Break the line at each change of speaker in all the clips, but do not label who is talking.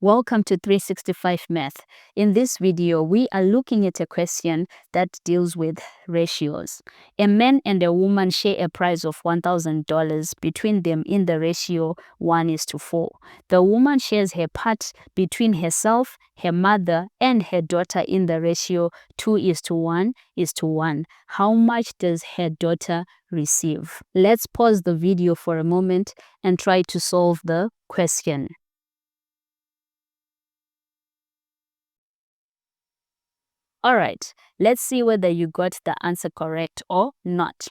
Welcome to 365 Math. In this video, we are looking at a question that deals with ratios. A man and a woman share a price of $1,000 between them in the ratio 1:4. The woman shares her part between herself, her mother, and her daughter in the ratio 2:1:1. How much does her daughter receive? Let's pause the video for a moment and try to solve the question. Alright, let's see whether you got the answer correct or not.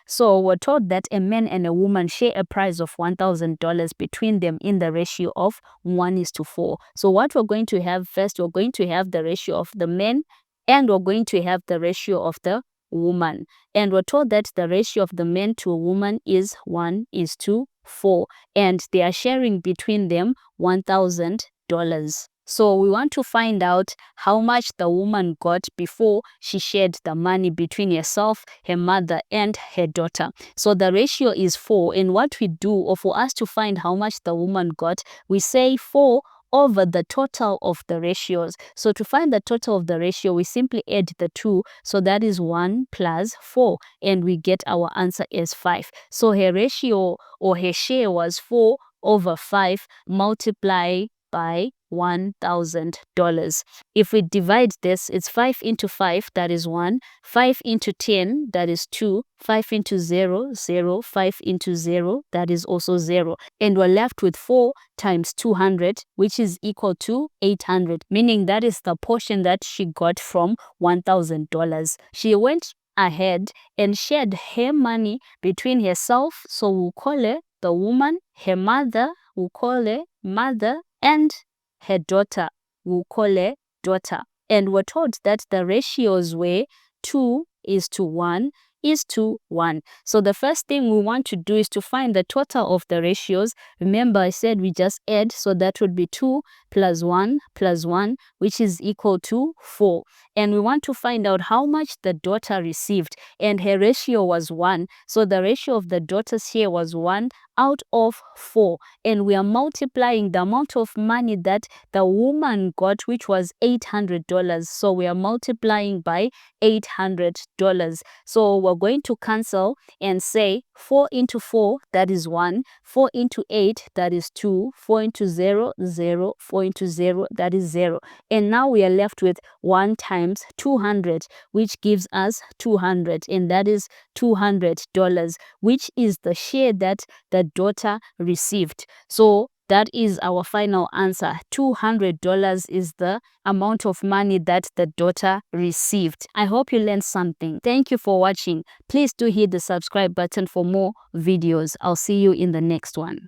So we're told that a man and a woman share a price of $1,000 between them in the ratio of 1:4. So what we're going to have first, we're going to have the ratio of the man and we're going to have the ratio of the woman. And we're told that the ratio of the man to a woman is 1:4 and they are sharing between them $1,000. So we want to find out how much the woman got before she shared the money between herself, her mother, and her daughter. So the ratio is 4. And what we do, or for us to find how much the woman got, we say 4 over the total of the ratios. So to find the total of the ratio, we simply add the 2. So that is 1 plus 4. And we get our answer as 5. So her ratio or her share was 4 over 5 multiplied by $1,000. If we divide this, it's 5 into 5, that is 1, 5 into 10, that is 2, 5 into 0, 0, 5 into 0, that is also 0. And we're left with 4 times 200, which is equal to 800, meaning that is the portion that she got from $1,000. She went ahead and shared her money between herself, so we'll call her the woman, her mother, we'll call her mother, and her daughter, we'll call her daughter. And we're told that the ratios were 2:1:1. So the first thing we want to do is to find the total of the ratios. Remember, I said we just add, so that would be 2 plus 1 plus 1, which is equal to 4. And we want to find out how much the daughter received, and her ratio was 1. So the ratio of the daughters here was 1 out of 4. And we are multiplying the amount of money that the woman got, which was $800. So we are multiplying by $800. So we're going to cancel and say 4 into 4, that is 1, 4 into 8, that is 2, 4 into 0, 0, 4 into 0, that is 0. And now we are left with 1 times 200, which gives us 200, and that is $200, which is the share that the daughter received. So that is our final answer. $200 is the amount of money that the daughter received. I hope you learned something. Thank you for watching. Please do hit the subscribe button for more videos. I'll see you in the next one.